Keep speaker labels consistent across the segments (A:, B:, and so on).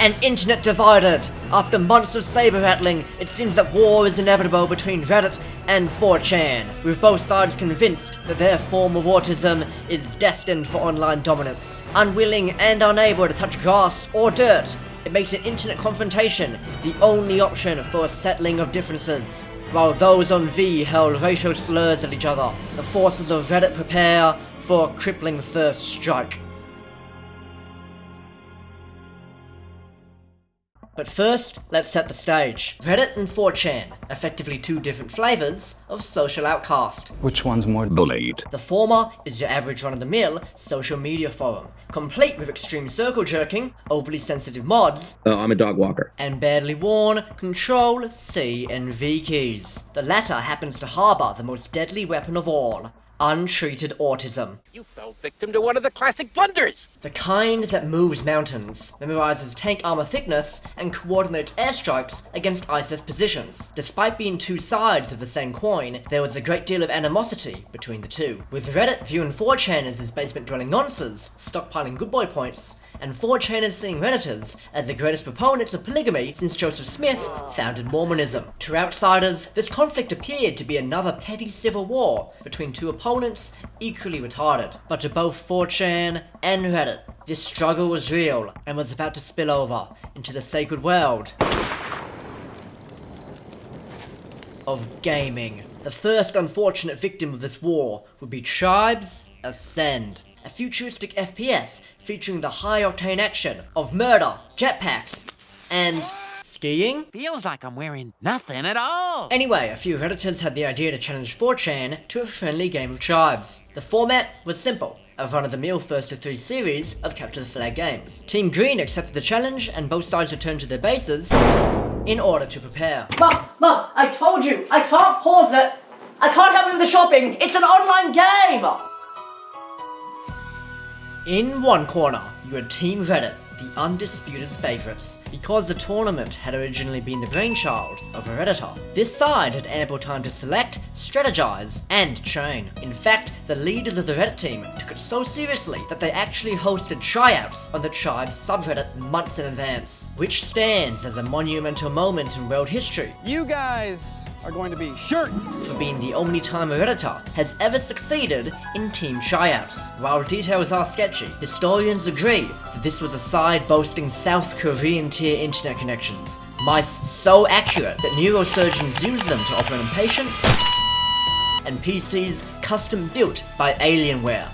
A: An internet divided. After months of saber-rattling, it seems that war is inevitable between Reddit and 4chan, with both sides convinced that their form of autism is destined for online dominance. Unwilling and unable to touch grass or dirt, it makes an internet confrontation the only option for a settling of differences. While those on V hurl racial slurs at each other, the forces of Reddit prepare for a crippling first strike. But first, let's set the stage. Reddit and 4chan, effectively two different flavors of social outcast.
B: Which one's more bullied?
A: The former is your average run-of-the-mill social media forum, complete with extreme circle jerking, overly sensitive mods,
C: I'm a dog walker,
A: and badly worn Control, C, and V keys. The latter happens to harbor the most deadly weapon of all, untreated autism.
D: You fell victim to one of the classic blunders!
A: The kind that moves mountains, memorizes tank armor thickness, and coordinates airstrikes against ISIS positions. Despite being two sides of the same coin, there was a great deal of animosity between the two, with Reddit viewing 4chan as his basement-dwelling nonsense, stockpiling good boy points, and 4chaners seeing Redditors as the greatest proponents of polygamy since Joseph Smith founded Mormonism. To outsiders, this conflict appeared to be another petty civil war between two opponents equally retarded. But to both 4chan and Reddit, this struggle was real and was about to spill over into the sacred world of gaming. The first unfortunate victim of this war would be Tribes Ascend, a futuristic FPS featuring the high-octane action of murder, jetpacks, and skiing?
D: Feels like I'm wearing nothing at all!
A: Anyway, a few Redditors had the idea to challenge 4chan to a friendly game of Tribes. The format was simple, a run-of-the-mill first-to-3 series of capture-the-flag games. Team Green accepted the challenge and both sides returned to their bases in order to prepare. Mom, I told you, I can't pause it! I can't help you with the shopping! It's an online game! In one corner, you had Team Reddit, the undisputed favourites, because the tournament had originally been the brainchild of a Redditor. This side had ample time to select, strategize, and train. In fact, the leaders of the Reddit team took it so seriously that they actually hosted tryouts on the Tribes subreddit months in advance, which stands as a monumental moment in world history.
E: You guys are going to be shirts
A: For being the only time a Redditor has ever succeeded in team tryouts. While details are sketchy, historians agree that this was a side boasting South Korean tier internet connections, mice so accurate that neurosurgeons use them to operate on patients, and PCs custom built by Alienware.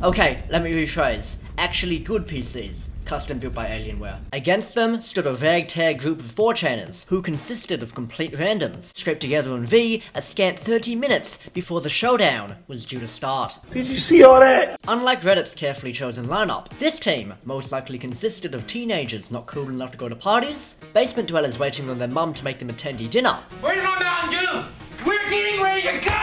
A: Okay, let me rephrase. Actually good PCs, custom built by Alienware. Against them stood a ragtag group of 4chaners, who consisted of complete randoms, scraped together on V a scant 30 minutes before the showdown was due to start.
F: Did you see all that?
A: Unlike Reddit's carefully chosen lineup, this team most likely consisted of teenagers not cool enough to go to parties, basement dwellers waiting on their mum to make them attend dinner,
G: Where's my Mountain Dew? We're getting ready to go!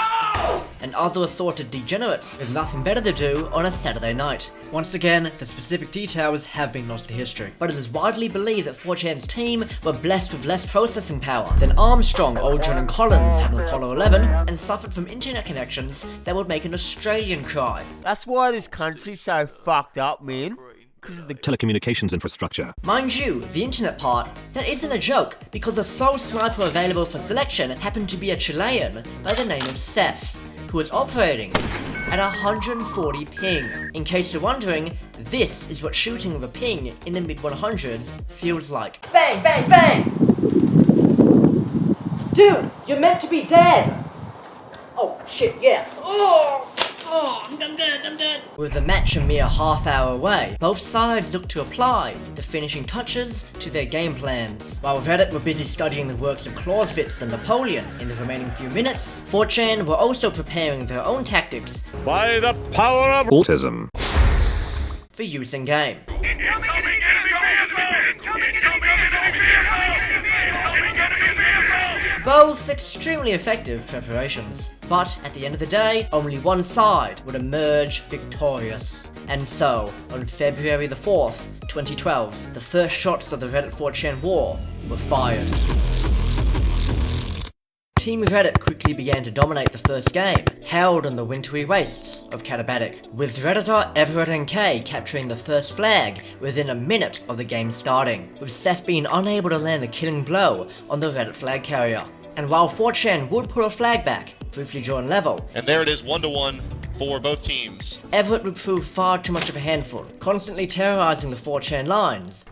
A: and other assorted degenerates with nothing better to do on a Saturday night. Once again, the specific details have been lost to history, but it is widely believed that 4chan's team were blessed with less processing power than Armstrong, Aldrin, and Collins had on Apollo 11, and suffered from internet connections that would make an Australian cry.
H: That's why this country's so fucked up, man. Because of the
B: Telecommunications infrastructure.
A: Mind you, the internet part, that isn't a joke, because the sole sniper available for selection happened to be a Chilean by the name of Seth, who was operating at 140 ping. In case you're wondering, this is what shooting with a ping in the mid-100s feels like. Bang, bang, bang! Dude, you're meant to be dead! Oh, shit, yeah. Oh, I'm dead. With the match a mere half hour away, both sides looked to apply the finishing touches to their game plans. While Reddit were busy studying the works of Clausewitz and Napoleon in the remaining few minutes, 4chan were also preparing their own tactics
F: By the power of
B: Autism.
A: for use in game. Both extremely effective preparations. But at the end of the day, only one side would emerge victorious. And so, on February the 4th, 2012, the first shots of the Reddit 4chan war were fired. Team Reddit quickly began to dominate the first game, held on the wintry wastes of Katabatic, with Redditor Everett NK capturing the first flag within a minute of the game starting, with Seth being unable to land the killing blow on the Reddit flag carrier. And while 4chan would put a flag back, briefly drawing level,
F: And there it is, 1-1 for both teams.
A: Everett would prove far too much of a handful, constantly terrorizing the 4chan lines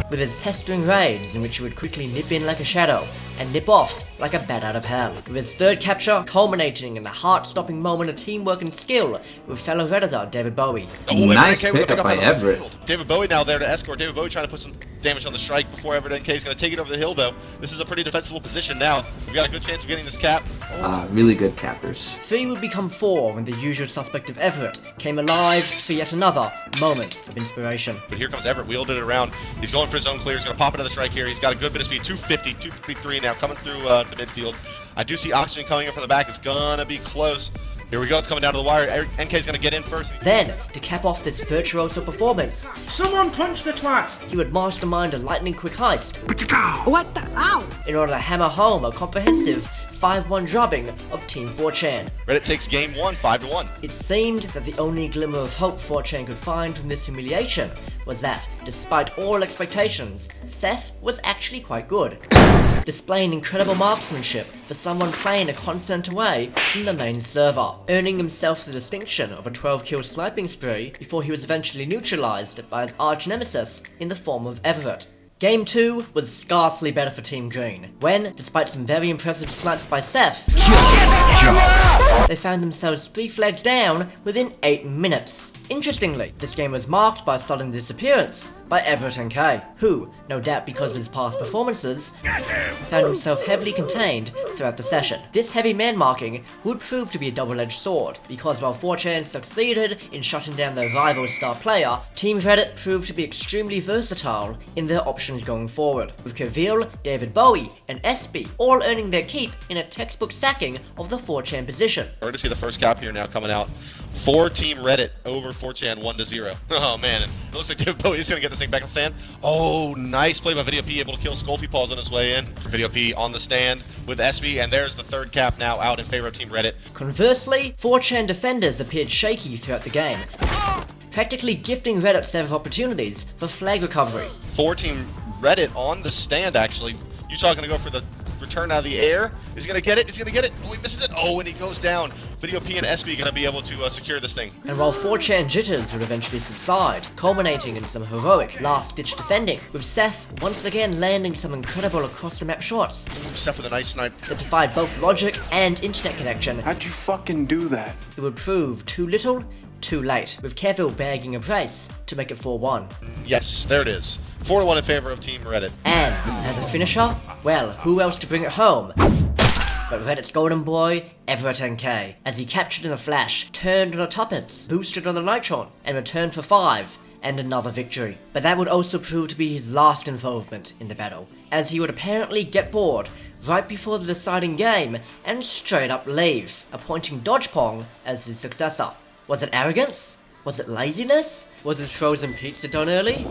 A: with his pestering raids in which he would quickly nip in like a shadow and nip off like a bat out of hell, with his third capture culminating in the heart-stopping moment of teamwork and skill with fellow Redditor David Bowie.
C: Nice pickup by Everett.
F: David Bowie now there to escort. David Bowie trying to put some damage on the strike before Everett NK is going to take it over the hill, though. This is a pretty defensible position now. We've got a good chance of getting this cap.
C: Really good cappers.
A: 3 would become 4 when the usual suspect of Everett came alive for yet another moment of inspiration.
F: But here comes Everett, wheeled it around. He's going for his own clear. He's going to pop another strike here. He's got a good bit of speed, 250, 253 now, coming through the midfield. I do see Oxygen coming in from the back. It's going to be close. Here we go, it's coming down to the wire. NK's going to get in first.
A: Then, to cap off this virtuoso performance,
G: Someone punch the twat!
A: he would mastermind a lightning-quick heist
G: What the? Ow!
A: in order to hammer home a comprehensive 5-1 drubbing of Team 4chan.
F: Reddit takes game 1, 5-1.
A: It seemed that the only glimmer of hope 4chan could find from this humiliation was that, despite all expectations, Seth was actually quite good, displaying incredible marksmanship for someone playing a continent away from the main server, earning himself the distinction of a 12-kill sniping spree before he was eventually neutralized by his arch-nemesis in the form of Everett. Game 2 was scarcely better for Team Green, when, despite some very impressive snipes by Seth, they found themselves 3 flags down within 8 minutes. Interestingly, this game was marked by a sudden disappearance by Everett NK, who, no doubt because of his past performances, found himself heavily contained throughout the session. This heavy man marking would prove to be a double-edged sword, because while 4chan succeeded in shutting down their rival star player, Team Reddit proved to be extremely versatile in their options going forward, with Kavil, David Bowie, and SB all earning their keep in a textbook sacking of the 4chan position.
F: We're going to see the first cap here now coming out. For Team Reddit over 4chan 1-0. Oh man, it looks like David Bowie is going to get this thing back on stand. Oh, nice play by Video P, able to kill Sculpey Paws on his way in. Video P on the stand with SB, and there's the third cap now out in favor of Team Reddit.
A: Conversely, 4chan defenders appeared shaky throughout the game, practically gifting Reddit several opportunities for flag recovery.
F: For Team Reddit on the stand, actually. Utah going to go for the return out of the air. He's going to get it. He's going to get it. Oh, he misses it. Oh, and he goes down. Video P and SB going to be able to secure this thing.
A: And while 4chan jitters would eventually subside, culminating in some heroic last-ditch defending, with Seth once again landing some incredible across-the-map shots
F: Seth with a nice snipe.
A: that defied both logic and internet connection.
I: How'd you fucking do that?
A: It would prove too little, too late, with Kevil bagging a brace to make it 4-1.
F: Yes, there it is. 4-1 in favor of Team Reddit.
A: And, as a finisher, well, who else to bring it home but Reddit's golden boy, Everett NK, as he captured in a flash, turned on a tuppence, boosted on a nitron, and returned for 5, and another victory. But that would also prove to be his last involvement in the battle, as he would apparently get bored right before the deciding game and straight up leave, appointing Dodgepong as his successor. Was it arrogance? Was it laziness? Was his frozen pizza done early?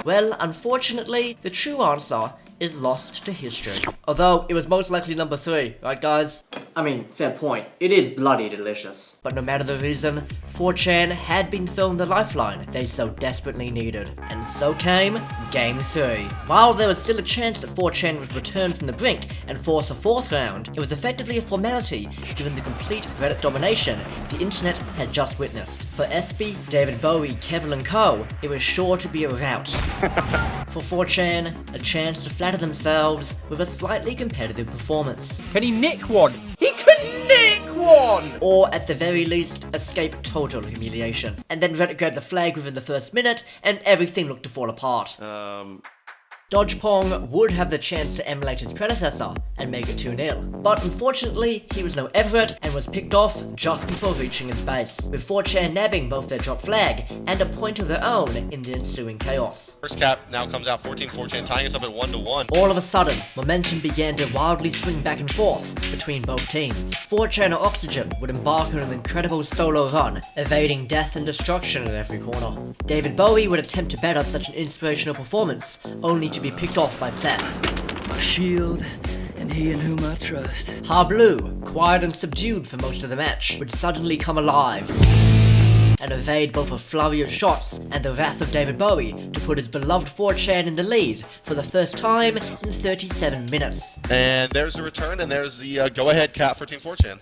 A: Well, unfortunately, the true answer is lost to history. Although, it was most likely number 3, right guys? I mean, fair point. It is bloody delicious. But no matter the reason, 4chan had been thrown the lifeline they so desperately needed. And so came Game 3. While there was still a chance that 4chan would return from the brink and force a 4th round, it was effectively a formality given the complete Reddit domination the internet had just witnessed. For SB, David Bowie, Kevil and co, it was sure to be a rout. For 4chan, a chance to flatter themselves with a slightly competitive performance.
H: Can he nick one? He can nick one!
A: Or at the very least, escape total humiliation. And then Reddit grabbed the flag within the first minute, and everything looked to fall apart. Dodgepong would have the chance to emulate his predecessor and make it 2-0. But unfortunately, he was no Everett and was picked off just before reaching his base, with 4chan nabbing both their drop flag and a point of their own in the ensuing chaos.
F: First cap now comes out, 4chan, tying us up at 1-1.
A: All of a sudden, momentum began to wildly swing back and forth between both teams. 4chan or Oxygen would embark on an incredible solo run, evading death and destruction at every corner. David Bowie would attempt to better such an inspirational performance, only to be picked off by Seth.
G: My shield, and he in whom I trust.
A: Hablu, quiet and subdued for most of the match, would suddenly come alive and evade both a flurry of shots and the wrath of David Bowie to put his beloved 4chan in the lead for the first time in 37 minutes.
F: And there's the return, and there's the go-ahead cap for Team 4chan.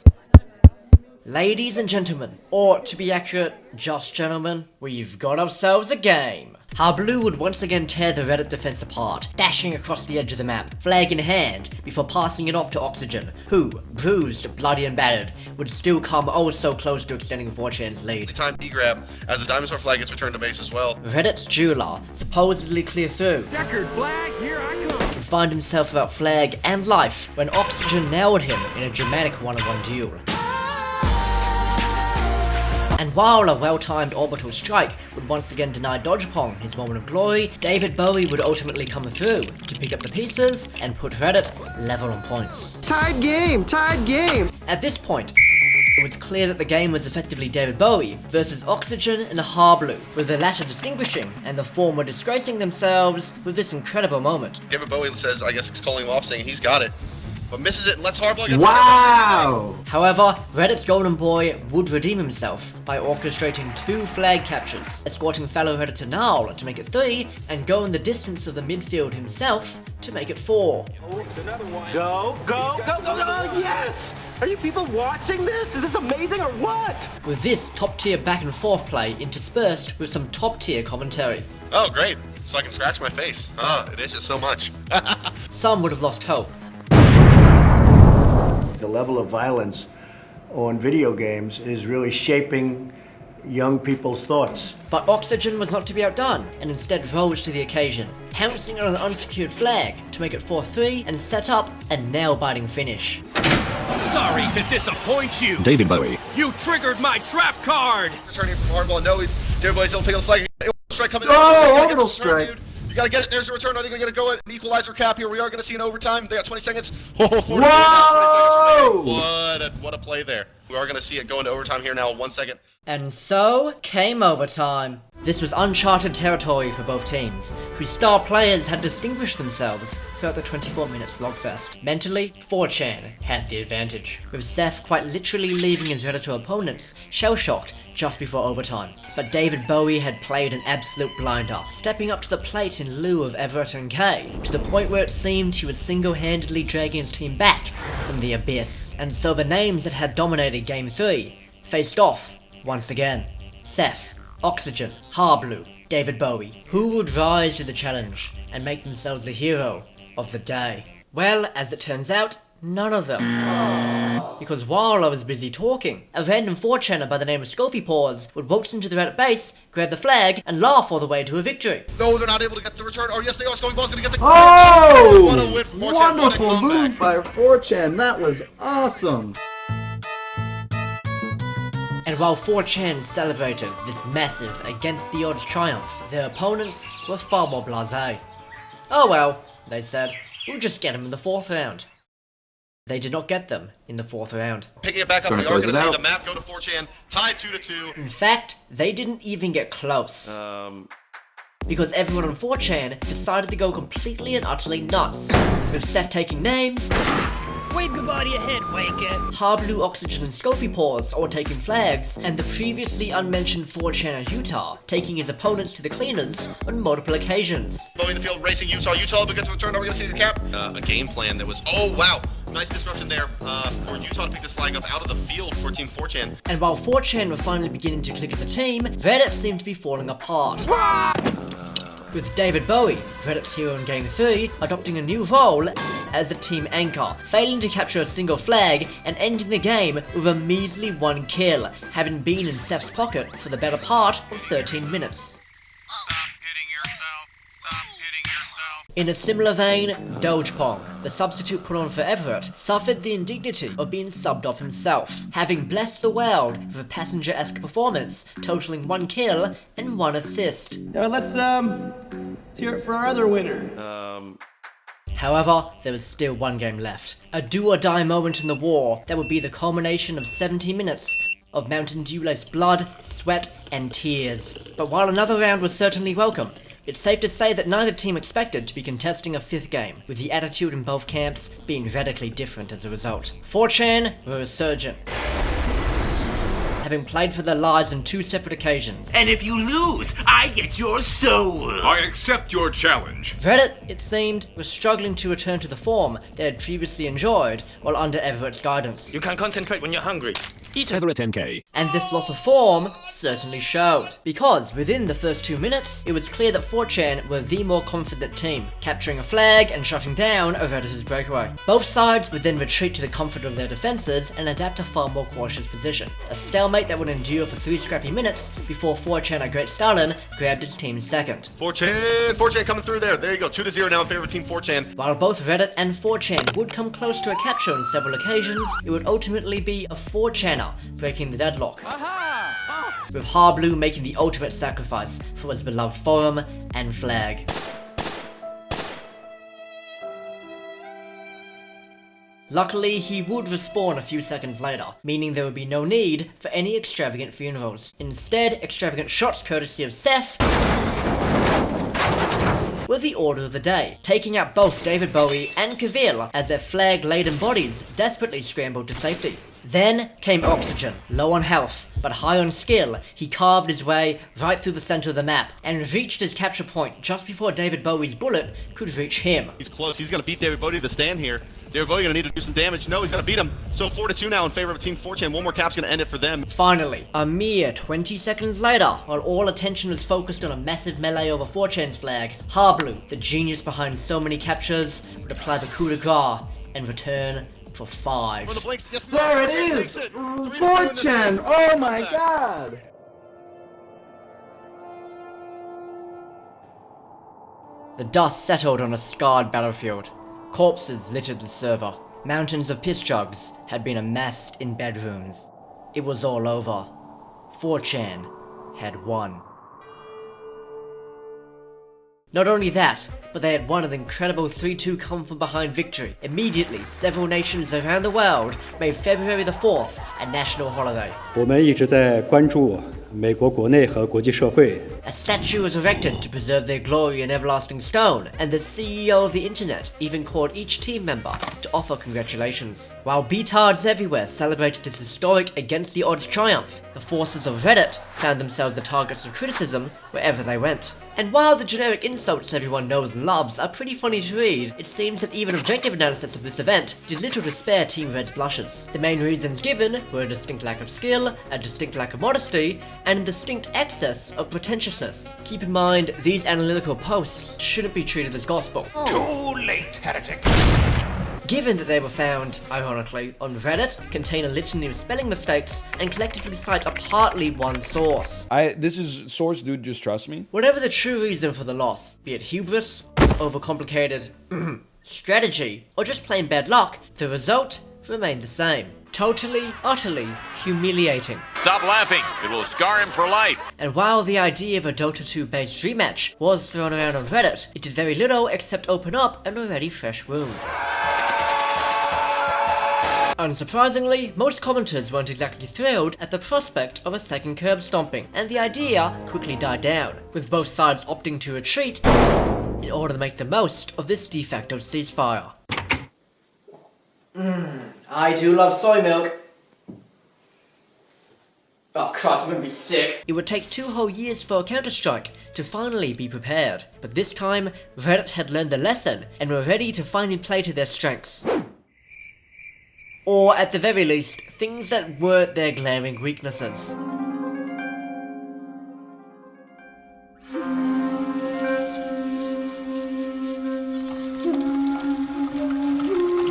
A: Ladies and gentlemen, or to be accurate, just gentlemen, we've got ourselves a game. Hablu would once again tear the Reddit defense apart, dashing across the edge of the map, flag in hand, before passing it off to Oxygen, who, bruised, bloody and battered, would still come oh so close to extending 4chan's lead.
F: Time B-grab as the Diamond Star flag gets returned to base as well.
A: Reddit's jeweler, supposedly clear through,
E: Checkered flag, here I come.
A: would find himself without flag and life when Oxygen nailed him in a dramatic one-on-one duel. And while a well-timed orbital strike would once again deny Dodgepong his moment of glory, David Bowie would ultimately come through to pick up the pieces and put Reddit level on points.
I: Tied game! Tied game!
A: At this point, it was clear that the game was effectively David Bowie versus Oxygen and Hablu, with the latter distinguishing and the former disgracing themselves with this incredible moment.
F: David Bowie says, I guess he's calling him off, saying he's got it, but misses it and lets Harblow get
C: Wow!
A: However, Reddit's golden boy would redeem himself by orchestrating 2 flag captures, escorting fellow Redditor Nal to make it 3, and going the distance of the midfield himself to make it 4.
I: Go, yes! Are you people watching this? Is this amazing or what?
A: With this top-tier back and forth play interspersed with some top-tier commentary.
F: Oh, great. So I can scratch my face. It itches so much.
A: Some would have lost hope.
J: The level of violence on video games is really shaping young people's thoughts.
A: But Oxygen was not to be outdone, and instead rose to the occasion, pouncing on an unsecured flag to make it 4-3 and set up a nail-biting finish.
G: Sorry to disappoint you.
B: David Bowie.
G: You triggered my trap card.
F: Returning from Hardball, no, David Bowie's able to pick up the flag. Strike coming
C: Oh, orbital strike.
F: Dude. You gotta get it. There's a return. Are they gonna go an equalizer cap here? We are gonna see an overtime. They got 20 seconds. Oh, 40
C: Whoa!
F: What a play there. We are gonna see it go into overtime here now in 1 second.
A: And so came overtime. This was uncharted territory for both teams, whose star players had distinguished themselves throughout the 24-minute slogfest. Mentally, 4chan had the advantage, with Seth quite literally leaving his Redditor opponents shell-shocked just before overtime. But David Bowie had played an absolute blinder, stepping up to the plate in lieu of Everett and Kay, to the point where it seemed he was single-handedly dragging his team back from the abyss. And so the names that had dominated Game 3 faced off once again. Seth, Oxygen, Hablu, David Bowie. Who would rise to the challenge and make themselves the hero of the day? Well, as it turns out, none of them. Because while I was busy talking, a random 4chaner by the name of Scopy Paws would waltz into the Reddit base, grab the flag, and laugh all the way to a victory.
F: No, they're not able to get the return. Oh, yes, they are. Scopy Ball's gonna get the
C: Oh!
F: What a win for 4chan.
C: Wonderful
F: What a comeback.
C: move by 4chan. That was awesome.
A: And while 4chan celebrated this massive against the odds triumph, their opponents were far more blasé. Oh well, they said, we'll just get them in the 4th round. They did not get them in the 4th round.
F: Picking it back up,
C: Gonna
F: we are
C: close
F: going to
C: it
F: see
C: out.
F: the map go to 4chan, tied 2-2.
A: In fact, they didn't even get close. Because everyone on 4chan decided to go completely and utterly nuts, with Seth taking names,
G: Wave goodbye to your head, wanker.
A: Hablu, Oxygen, and Scopy Paws all taking flags, and the previously unmentioned 4chaner Utah taking his opponents to the cleaners on multiple occasions.
F: Bowie in the field racing Utah. Utah begins to return. Are we going to see the cap? A game plan that was, oh wow, nice disruption there for Utah to pick this flag up out of the field for Team 4chan.
A: And while 4chan were finally beginning to click as a team, Reddit seemed to be falling apart. With David Bowie, Reddit's hero in Game 3, adopting a new role as a team anchor, failing to capture a single flag and ending the game with a measly 1 kill, having been in Seth's pocket for the better part of 13 minutes. In a similar vein, Dodgepong, the substitute put on for Everett, suffered the indignity of being subbed off himself, having blessed the world with a passenger-esque performance, totaling 1 kill and 1 assist.
E: Now let's hear it for our other winner.
A: However, there was still 1 game left. A do-or-die moment in the war that would be the culmination of 70 minutes of Mountain Dew-laced blood, sweat, and tears. But while another round was certainly welcome, it's safe to say that neither team expected to be contesting a 5th game, with the attitude in both camps being radically different as a result. 4chan were a resurgent, having played for their lives on 2 separate occasions.
G: And if you lose, I get your soul.
K: I accept your challenge.
A: Reddit, it seemed, was struggling to return to the form they had previously enjoyed while under Everett's guidance.
G: You can concentrate when you're hungry. Eat
B: Everett NK.
A: And this loss of form certainly showed, because within the first 2 minutes, it was clear that 4chan were the more confident team, capturing a flag and shutting down a Redditors breakaway. Both sides would then retreat to the comfort of their defenses and adapt a far more cautious position, a stalemate that would endure for 3 scrappy minutes before 4chan at Great Stalin grabbed its team's second.
F: 4chan coming through there. There you go, 2-0 now in favor of Team 4chan.
A: While both Reddit and 4chan would come close to a capture on several occasions, it would ultimately be a 4chaner breaking the deadlock, with Harblue making the ultimate sacrifice for his beloved forum and flag. Luckily, he would respawn a few seconds later, meaning there would be no need for any extravagant funerals. Instead, extravagant shots courtesy of Seth were the order of the day, taking out both David Bowie and Cavill as their flag-laden bodies desperately scrambled to safety. Then came Oxygen. Low on health, but high on skill, he carved his way right through the center of the map and reached his capture point just before David Bowie's bullet could reach him.
F: He's close. He's going to beat David Bowie to the stand here. David Bowie going to need to do some damage. No, he's going to beat him. So 4-2 now in favor of Team 4chan. One more cap's going to end it for them.
A: Finally, a mere 20 seconds later, while all attention was focused on a massive melee over 4chan's flag, Harblue, the genius behind so many captures, would apply the coup de grace and return for 5.
C: There it is! 4chan! Oh my god!
A: The dust settled on a scarred battlefield. Corpses littered the server. Mountains of piss jugs had been amassed in bedrooms. It was all over. 4chan had won. Not only that, but they had won an incredible 3-2 come-from-behind victory. Immediately, several nations around the world made February the 4th a national holiday.
L: 我们一直在关注美国国内和国际社会。
A: A statue was erected to preserve their glory in everlasting stone, and the CEO of the internet even called each team member to offer congratulations. While beatards everywhere celebrated this historic against-the-odds triumph, the forces of Reddit found themselves the targets of criticism wherever they went. And while the generic insults everyone knows and loves are pretty funny to read, it seems that even objective analysis of this event did little to spare Team Red's blushes. The main reasons given were a distinct lack of skill, a distinct lack of modesty, and a distinct excess of pretentiousness. Keep in mind, these analytical posts shouldn't be treated as gospel.
G: Too late, heretic.
A: Given that they were found, ironically, on Reddit, contain a litany of spelling mistakes, and collectively cite a partly one source.
M: This is source, dude, just trust me.
A: Whatever the true reason for the loss, be it hubris, overcomplicated strategy, or just plain bad luck, the result remained the same. Totally, utterly humiliating.
K: Stop laughing. It will scar him for life.
A: And while the idea of a Dota 2 based rematch was thrown around on Reddit, it did very little except open up an already fresh wound. Unsurprisingly, most commenters weren't exactly thrilled at the prospect of a second curb stomping, and the idea quickly died down, with both sides opting to retreat in order to make the most of this de facto ceasefire. I do love soy milk. Oh Christ, I'm gonna be sick. It would take 2 whole years for Counter-Strike to finally be prepared, but this time, Reddit had learned the lesson and were ready to finally play to their strengths. Or at the very least, things that weren't their glaring weaknesses.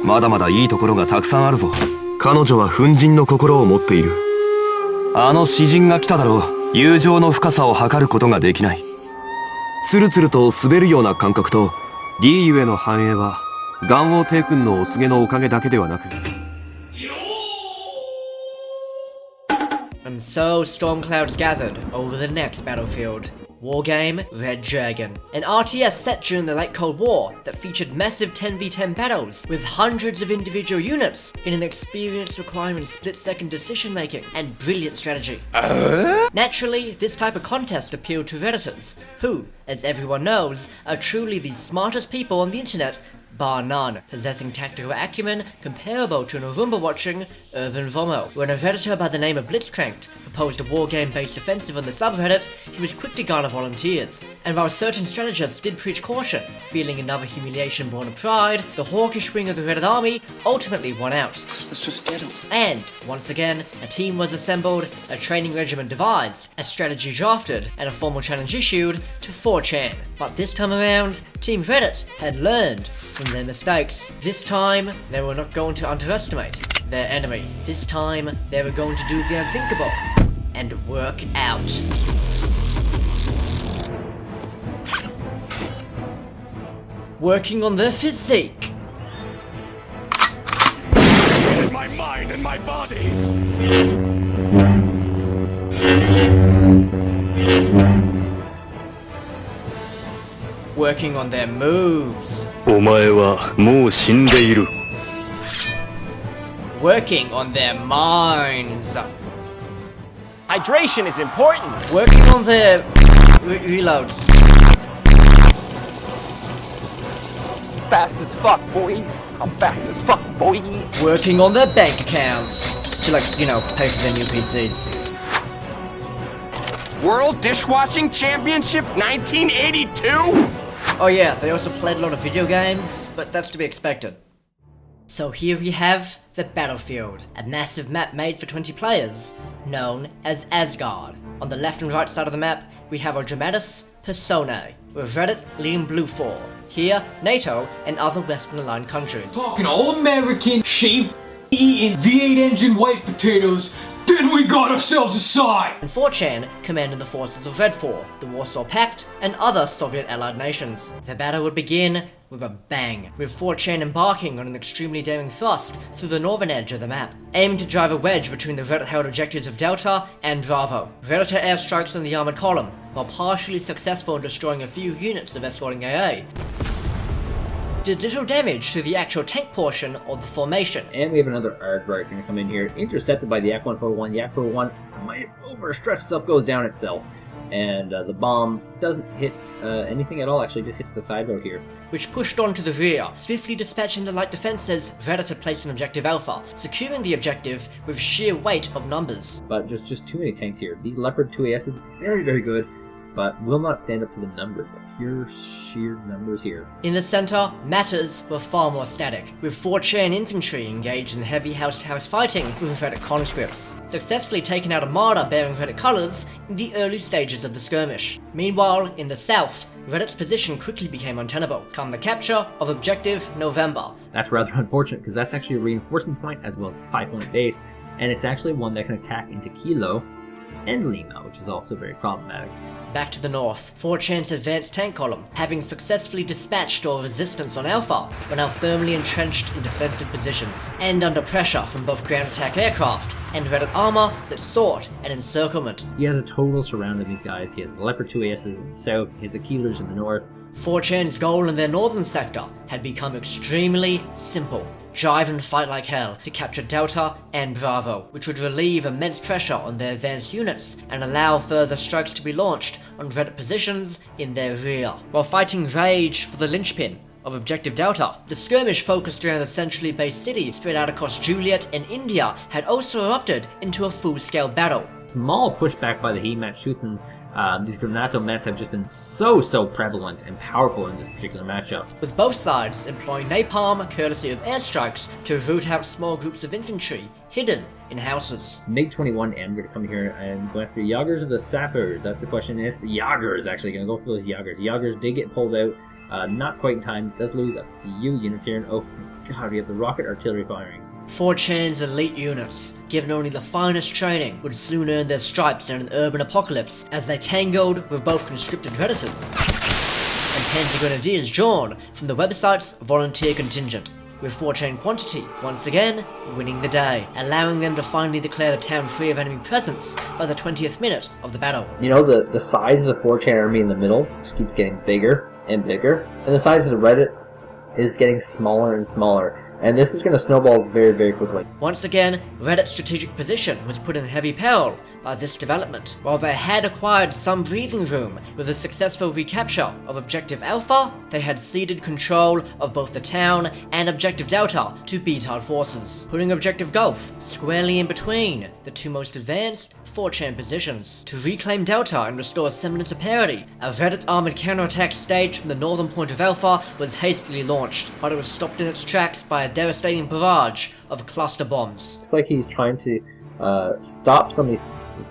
N: まだまだいいところがたくさんあるぞ。彼女は奮陣の心を持っている。あの詩人が来ただろう。友情の深さを測ることができない。つるつると滑るような感覚とリーユへの繁栄は元王帝君のお告げのおかげだけではなく。
A: And so storm clouds gathered over the next battlefield. wargame Red Dragon, an RTS set during the late Cold War that featured massive 10v10 battles with hundreds of individual units in an experience requiring split-second decision-making and brilliant strategy. Naturally, this type of contest appealed to Redditors, who, as everyone knows, are truly the smartest people on the internet, bar none, possessing tactical acumen comparable to an Roomba-watching Irvin Vomo. When a Redditor by the name of Blitzcranked proposed a wargame-based offensive on the subreddit, he was quick to garner volunteers. And while certain strategists did preach caution, feeling another humiliation born of pride, the hawkish wing of the Reddit army ultimately won out.
C: Let's just get him.
A: And, once again, a team was assembled, a training regimen devised, a strategy drafted, and a formal challenge issued to 4chan. But this time around, Team Reddit had learned from their mistakes. This time, they were not going to underestimate their enemy. This time, they were going to do the unthinkable and work out. Working on their physique.
K: In my mind and my body.
A: Working on their moves.
L: お前はもう死んでいる。
A: Working on their minds.
E: Hydration is important.
A: Working on their reloads.
E: Fast as fuck, boy. I'm fast as fuck, boy.
A: Working on their bank accounts. To, like, you know, pay for their new PCs.
E: World Dishwashing Championship 1982?
A: Oh yeah, they also played a lot of video games, but that's to be expected. So here we have the Battlefield, a massive map made for 20 players, known as Asgard. On the left and right side of the map, we have our dramatis personae, with Reddit leading blue for. Here, NATO and other Western-aligned countries.
G: Talking all American, shaved, eating V8 engine white potatoes, then we got ourselves a side!
A: And 4chan commanded the forces of Red 4, the Warsaw Pact, and other Soviet allied nations. The battle would begin with a bang, with 4chan embarking on an extremely daring thrust through the northern edge of the map, aimed to drive a wedge between the Reddit-held objectives of Delta and Bravo. Redditor airstrikes on the armored column, while partially successful in destroying a few units of escorting AA, did little damage to the actual tank portion of the formation.
O: And we have another airstrike going to come in here, intercepted by the Yak-141. Yak-141 might overstretch itself, goes down itself. And the bomb doesn't hit anything at all, actually just hits the side road here.
A: Which pushed on to the rear, swiftly dispatching the light defenses Reddit had placed on Objective Alpha, securing the objective with sheer weight of numbers.
O: But just too many tanks here. These Leopard 2ASs, very, very good, but will not stand up to the numbers, the pure sheer numbers here.
A: In the center, matters were far more static, with 4chan infantry engaged in heavy house-to-house fighting with Reddit conscripts, successfully taking out Armada bearing Reddit colors in the early stages of the skirmish. Meanwhile, in the south, Reddit's position quickly became untenable, come the capture of Objective November.
O: That's rather unfortunate, because that's actually a reinforcement point as well as a 5-point base, and it's actually one that can attack into Kilo and Lima, which is also very problematic.
A: Back to the north, 4chan's advanced tank column, having successfully dispatched all resistance on Alpha, were now firmly entrenched in defensive positions, and under pressure from both ground attack aircraft and Reddit armor that sought an encirclement.
O: He has a total surround of these guys. He has the Leopard 2ASs in the south, he has the Keelers in the north.
A: 4chan's goal in their northern sector had become extremely simple. Drive and fight like hell to capture Delta and Bravo, which would relieve immense pressure on their advanced units and allow further strikes to be launched on Reddit positions in their rear. While fighting rage for the linchpin of Objective Delta, the skirmish focused around the centrally based city spread out across Juliet and India had also erupted into a full-scale battle.
O: Small pushback by the He-Mat Schutzens. These Granato Mets have just been so prevalent and powerful in this particular matchup.
A: With both sides employing napalm courtesy of airstrikes to root out small groups of infantry hidden in houses.
O: MiG-21M going to come here and go after the Jagers or the Sappers. That's the question. It's the Jagers actually going to go for those Jagers. The Jagers did get pulled out. Not quite in time. Does lose a few units here. And oh god, we have the rocket artillery firing.
A: 4chan's elite units, given only the finest training, would soon earn their stripes in an urban apocalypse as they tangled with both conscripted Redditors and Panzer Grenadiers drawn from the website's volunteer contingent. with 4chan Quantity once again winning the day, allowing them to finally declare the town free of enemy presence by the 20th minute of the battle.
O: You know, the size of the 4chan army in the middle just keeps getting bigger and bigger, and the size of the Reddit is getting smaller and smaller. And this is going to snowball very, very quickly.
A: Once again, Reddit's strategic position was put in heavy peril by this development. While they had acquired some breathing room with the successful recapture of Objective Alpha, they had ceded control of both the town and Objective Delta to B-Tard forces, putting Objective Gulf squarely in between the two most advanced 4chan positions. To reclaim Delta and restore a semblance of parity, a Reddit armored counterattack staged from the northern point of Alpha was hastily launched, but it was stopped in its tracks by a devastating barrage of cluster bombs.
O: It's like he's trying to stop some of these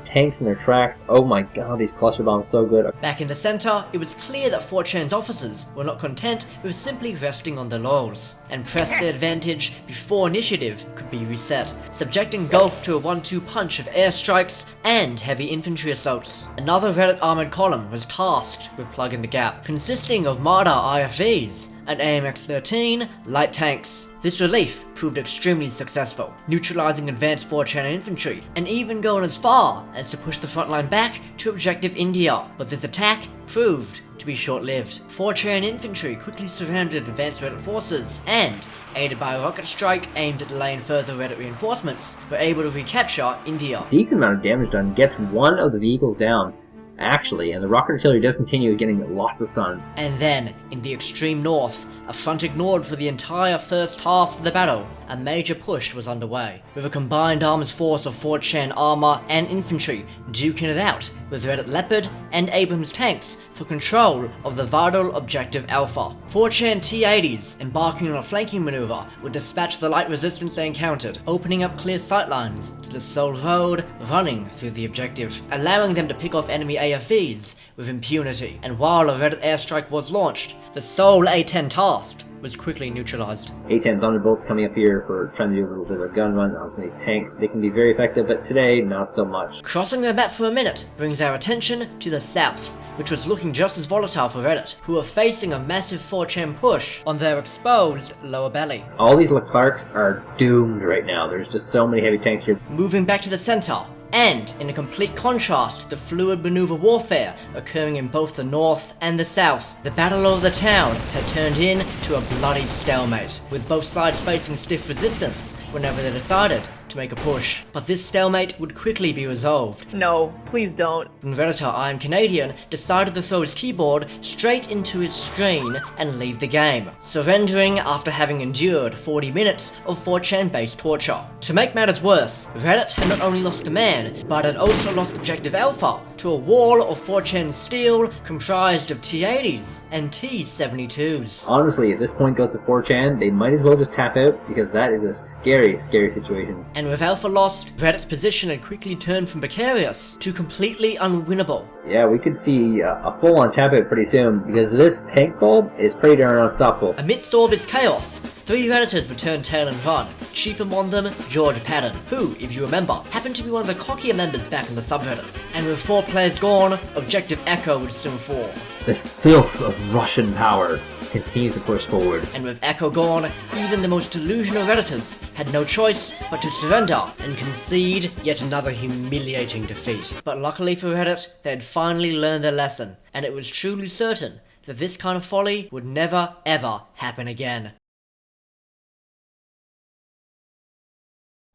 O: tanks in their tracks. Oh my god, these cluster bombs so good.
A: Back in the center, it was clear that 4chan's officers were not content with simply resting on their laurels, and pressed their advantage before initiative could be reset, subjecting Gulf to a 1-2 punch of airstrikes and heavy infantry assaults. Another Reddit armored column was tasked with plugging the gap, consisting of Marder IFVs and AMX-13 light tanks. This relief proved extremely successful, neutralizing advanced 4chan infantry, and even going as far as to push the front line back to Objective India. But this attack proved to be short-lived. 4chan infantry quickly surrounded advanced Reddit forces, and, aided by a rocket strike aimed at delaying further Reddit reinforcements, were able to recapture India.
O: Decent amount of damage done, gets one of the vehicles down, actually, and the rocket artillery does continue getting lots of stuns.
A: And then, in the extreme north, a front ignored for the entire first half of the battle, a major push was underway, with a combined arms force of 4chan armor and infantry duking it out with Reddit Leopard and Abrams tanks for control of the vital Objective Alpha. 4chan T-80s, embarking on a flanking maneuver, would dispatch the light resistance they encountered, opening up clear sightlines to the sole road running through the objective, allowing them to pick off enemy AFVs with impunity. And while a Reddit airstrike was launched, the sole A-10 tasked was quickly neutralized.
O: A-10 Thunderbolts coming up here for trying to do a little bit of a gun run on some of these tanks. They can be very effective, but today, not so much.
A: Crossing the map for a minute brings our attention to the south, which was looking just as volatile for Reddit, who are facing a massive 4chan push on their exposed lower belly.
O: All these Leclercs are doomed right now. There's just so many heavy tanks here.
A: Moving back to the center, and in a complete contrast to the fluid maneuver warfare occurring in both the north and the south, the battle over the town had turned into a bloody stalemate, with both sides facing stiff resistance whenever they decided to make a push. But this stalemate would quickly be resolved.
P: No, please don't.
A: When Redditor I Am Canadian decided to throw his keyboard straight into his screen and leave the game, surrendering after having endured 40 minutes of 4chan-based torture. To make matters worse, Reddit had not only lost a man, but had also lost Objective Alpha to a wall of 4chan steel comprised of T-80s and T-72s.
O: Honestly, at this point goes to 4chan, they might as well just tap out, because that is a scary, scary situation.
A: And with Alpha lost, Reddit's position had quickly turned from precarious to completely unwinnable.
O: Yeah, we could see a full-on tap out pretty soon, because this tank bulb is pretty darn unstoppable.
A: Amidst all this chaos, 3 Redditors would turn tail and run, chief among them George Patton, who, if you remember, happened to be one of the cockier members back in the subreddit. And with 4 players gone, Objective Echo would soon fall.
O: This filth of Russian power continues to push forward.
A: And with Echo gone, even the most delusional Redditors had no choice but to surrender and concede yet another humiliating defeat. But luckily for Reddit, they had finally learned their lesson, and it was truly certain that this kind of folly would never ever happen again.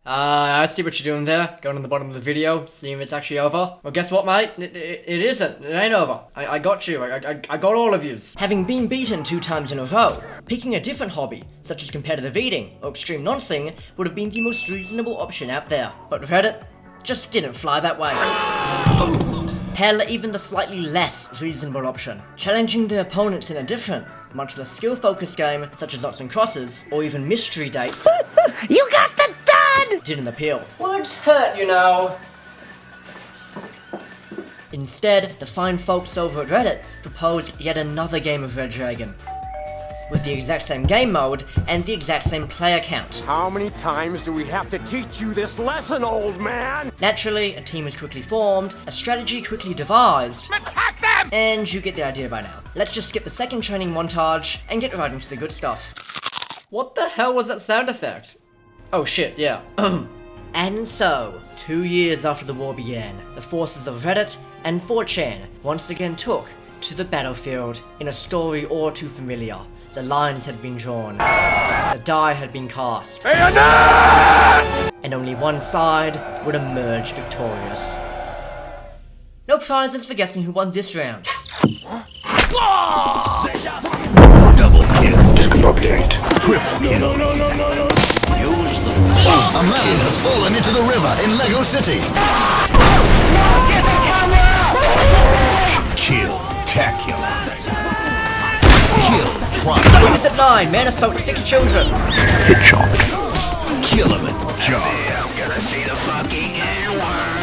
A: I see what you're doing there, going to the bottom of the video, seeing if it's actually over. Well, guess what, mate? It isn't. It ain't over. I got you. I got all of yous. Having been beaten 2 times in a row, picking a different hobby, such as competitive eating or extreme noncing, would have been the most reasonable option out there. But Reddit just didn't fly that way. Hell, even the slightly less reasonable option, challenging their opponents in a different, much less skill-focused game, such as Knots and Crosses, or even Mystery Date.
P: You got the done!
A: Didn't appeal. Words hurt, you know. Instead, the fine folks over at Reddit proposed yet another game of Red Dragon, with the exact same game mode and the exact same player count.
K: How many times do we have to teach you this lesson, old man?
A: Naturally, a team was quickly formed, a strategy quickly devised.
K: Attack them!
A: And you get the idea by now. Let's just skip the second training montage and get right into the good stuff. What the hell was that sound effect? Oh shit, yeah. And so, 2 years after the war began, the forces of Reddit and 4chan once again took to the battlefield in a story all too familiar. The lines had been drawn, the die had been cast, and only one side would emerge victorious. No prizes for guessing who won this round.
N: Double kill. Discombobulate. Triple kill. No. Use the... A man has fallen into the river in Lego City. Kill-tacular. Kill-tronic.
A: Wings at 9, man assault 6 children.
N: Headshot. Kill him at job. Gonna see the fucking N-word.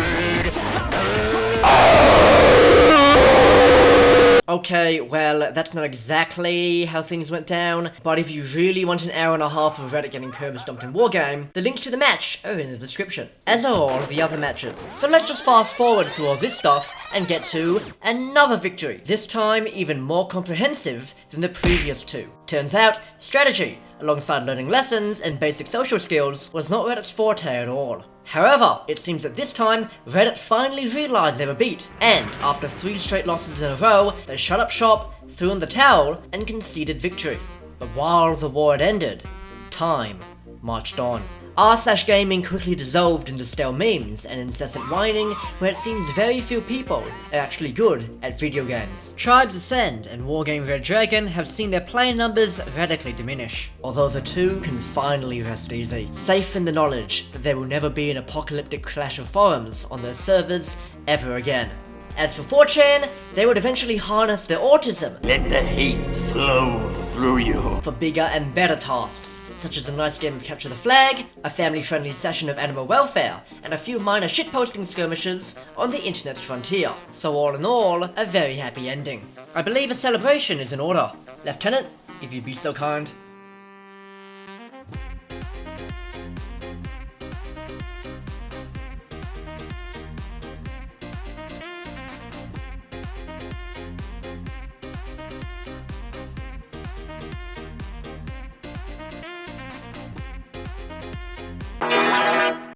A: Okay, well, that's not exactly how things went down, but if you really want an hour and a half of Reddit getting curb stomped in Wargame, the links to the match are in the description, as are all of the other matches. So let's just fast forward through all this stuff and get to another victory, this time even more comprehensive than the previous two. Turns out, strategy, alongside learning lessons and basic social skills, was not Reddit's forte at all. However, it seems that this time, Reddit finally realized they were beat, and after 3 straight losses in a row, they shut up shop, threw in the towel, and conceded victory. But while the war had ended, time marched on. r/gaming quickly dissolved into stale memes and incessant whining, where it seems very few people are actually good at video games. Tribes Ascend and Wargame Red Dragon have seen their player numbers radically diminish, although the two can finally rest easy, safe in the knowledge that there will never be an apocalyptic clash of forums on their servers ever again. As for 4chan, they would eventually harness their autism,
N: Let the hate flow through you.
A: for bigger and better tasks, such as a nice game of Capture the Flag, a family-friendly session of Animal Welfare, and a few minor shitposting skirmishes on the internet's frontier. So all in all, a very happy ending. I believe a celebration is in order. Lieutenant, if you'd be so kind.